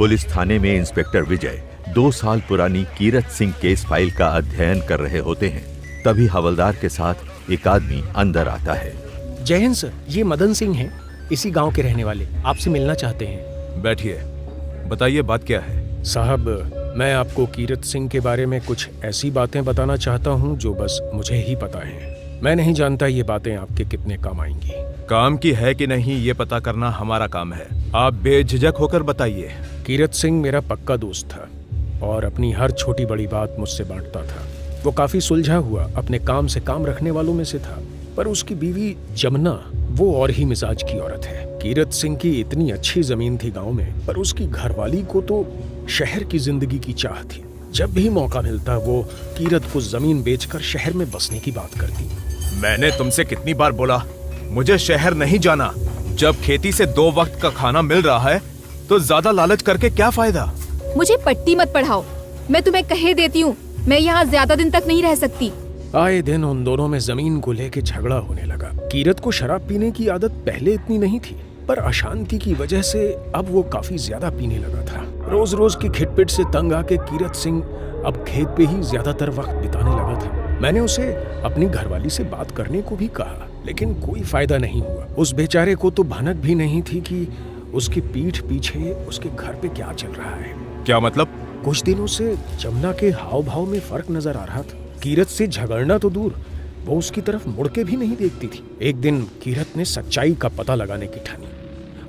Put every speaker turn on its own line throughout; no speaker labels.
Police थाने में inspector विजय 2 साल पुरानी कीरत सिंह केस फाइल का अध्ययन कर रहे होते हैं। तभी हवलदार के साथ एक आदमी अंदर आता है।
जय हिंद सर, ये मदन सिंह हैं, इसी गांव के रहने वाले, आपसे मिलना चाहते हैं।
बैठिए, बताइए बात क्या है।
साहब, मैं आपको कीरत सिंह के बारे में कुछ ऐसी बातें बताना चाहता हूँ जो बस मुझे ही पता है। मैं नहीं जानता ये बातें आपके कितने काम आएंगी।
काम की है कि नहीं ये पता करना हमारा काम है। आप बेझिझक होकर बताइए।
कीरत सिंह मेरा पक्का दोस्त था और अपनी हर छोटी बड़ी बात मुझसे बांटता था। वो काफी सुलझा हुआ, अपने काम से काम रखने वालों में से था। पर उसकी बीवी जमुना वो और ही मिजाज की औरत है। कीरत सिंह की इतनी अच्छी जमीन थी गांव में, पर उसकी घरवाली को तो शहर की जिंदगी की चाह थी। जब भी मौका मिलता वो कीरत को जमीन बेचकर शहर में बसने की बात करती।
मैंने तुमसे कितनी बार बोला मुझे शहर नहीं जाना। जब खेती से 2 वक्त का खाना मिल रहा है तो ज्यादा लालच करके क्या फायदा।
मुझे पट्टी मत पढ़ाओ, मैं तुम्हें कहे देती हूँ, मैं यहाँ ज्यादा दिन तक नहीं रह सकती।
आए दिन उन दोनों में जमीन को लेके झगड़ा होने लगा। कीरत को शराब पीने की आदत पहले इतनी नहीं थी, पर अशांति की वजह से अब वो काफी ज्यादा पीने लगा था। रोज रोज की खिटपिट से तंग आके कीरत सिंह अब खेत पे ही ज्यादातर वक्त बिताने लगा था। मैंने उसे अपनी घरवाली से बात करने को भी कहा, लेकिन कोई फायदा नहीं हुआ। उस बेचारे को तो भनक भी नहीं थी कि उसकी पीठ पीछे उसके घर पे क्या चल रहा है।
क्या मतलब?
कुछ दिनों से जमुना के हाव भाव में फर्क नजर आ रहा था। कीरत से झगड़ना तो दूर, वो उसकी तरफ मुड़ के भी नहीं देखती थी। एक दिन कीरत ने सच्चाई का पता लगाने की ठानी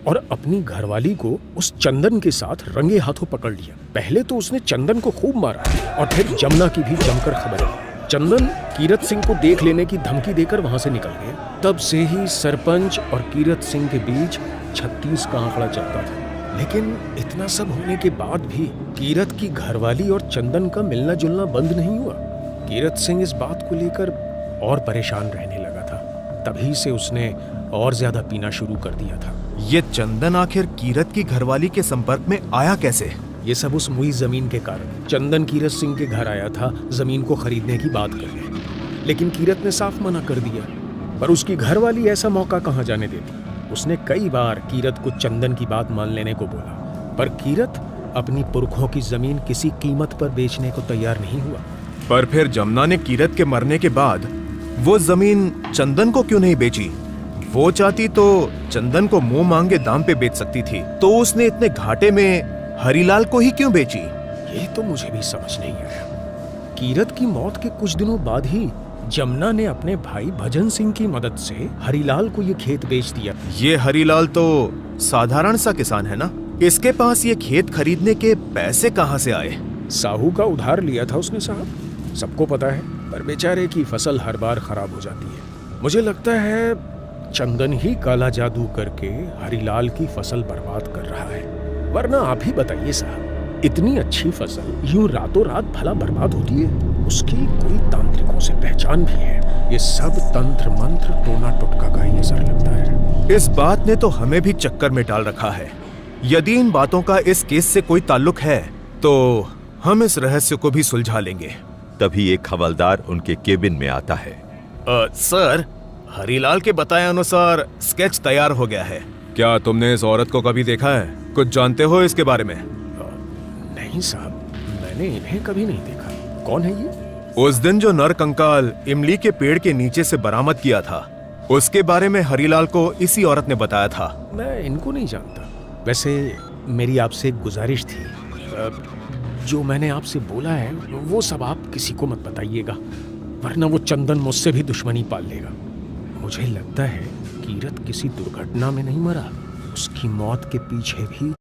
और अपनी घरवाली को उस चंदन के साथ रंगे हाथों पकड़ लिया। पहले तो उसने चंदन को खूब मारा और फिर जमुना की भी जमकर खबर ली। चंदन कीरत सिंह को देख लेने की धमकी देकर वहां से निकल गया। तब से ही सरपंच और कीरत सिंह के बीच 36 का आंकड़ा चलता था। लेकिन इतना सब होने के बाद भी कीरत की घरवाली और चंदन का मिलना जुलना बंद नहीं हुआ। कीरत सिंह इस बात को लेकर और परेशान रहने लगा था। तभी से उसने और ज्यादा पीना शुरू कर दिया था।
ये चंदन आखिर कीरत की घरवाली के संपर्क में आया कैसे?
ये सब उस मुई जमीन के कारण। चंदन कीरत सिंह के घर आया था जमीन को खरीदने की बात करने, लेकिन कीरत ने साफ मना कर दिया। पर उसकी घरवाली ऐसा मौका कहाँ जाने देती। उसने कई बार कीरत को चंदन की बात मान लेने को बोला, पर कीरत अपनी पुरखों की जमीन किसी कीमत पर बेचने को तैयार नहीं हुआ।
पर फिर जमुना ने कीरत के मरने के बाद वो जमीन चंदन को क्यों नहीं बेची? वो चाहती तो चंदन को मुंह मांगे दाम पे बेच सकती थी, तो उसने इतने घाटे में हरीलाल को ही क्यों बेची?
ये तो मुझे भी समझ नहीं आया। कीरत की मौत के कुछ दिनों बाद ही जमुना ने अपने भाई भजन सिंह की मदद से हरीलाल को ये खेत बेच दिया।
ये हरीलाल तो साधारण सा किसान है ना, इसके पास ये खेत खरीदने के पैसे कहाँ से आए?
साहू का उधार लिया था उसने साहब, सबको पता है। पर बेचारे की फसल हर बार खराब हो जाती है। मुझे लगता है चंदन ही काला जादू करके हरीलाल की फसल बर्बाद कर रहा है। वरना आप ही बताइए साहब, इतनी अच्छी फसल यूं रातों रात भला बर्बाद होती है? उसकी कोई तांत्रिकों से पहचान भी है। ये सब तंत्र मंत्र टोना टुटका का ही असर लगता है।
इस बात ने तो हमें भी चक्कर में डाल रखा है। यदि इन बातों का इस केस से कोई ताल्लुक है तो हम इस रहस्य को भी सुलझा लेंगे।
तभी एक हवलदार उनके केबिन में आता है।
सर, हरीलाल के बताए अनुसार स्केच तैयार हो गया है। क्या तुमने इस औरत को कभी देखा है? कुछ जानते हो इसके बारे में?
नहीं साहब, मैंने इन्हें कभी नहीं देखा। कौन है ये?
उस दिन जो नर कंकाल इमली के पेड़ के नीचे से बरामद किया था, उसके बारे में हरीलाल को इसी औरत ने बताया था।
मैं इनको नहीं जानता। वैसे मेरी आपसे एक गुजारिश थी, जो मैंने आपसे बोला है वो सब आप किसी को मत बताइएगा, वरना वो चंदन मुझसे भी दुश्मनी पाल लेगा। मुझे लगता है कीरत किसी दुर्घटना में नहीं मरा, उसकी मौत के पीछे भी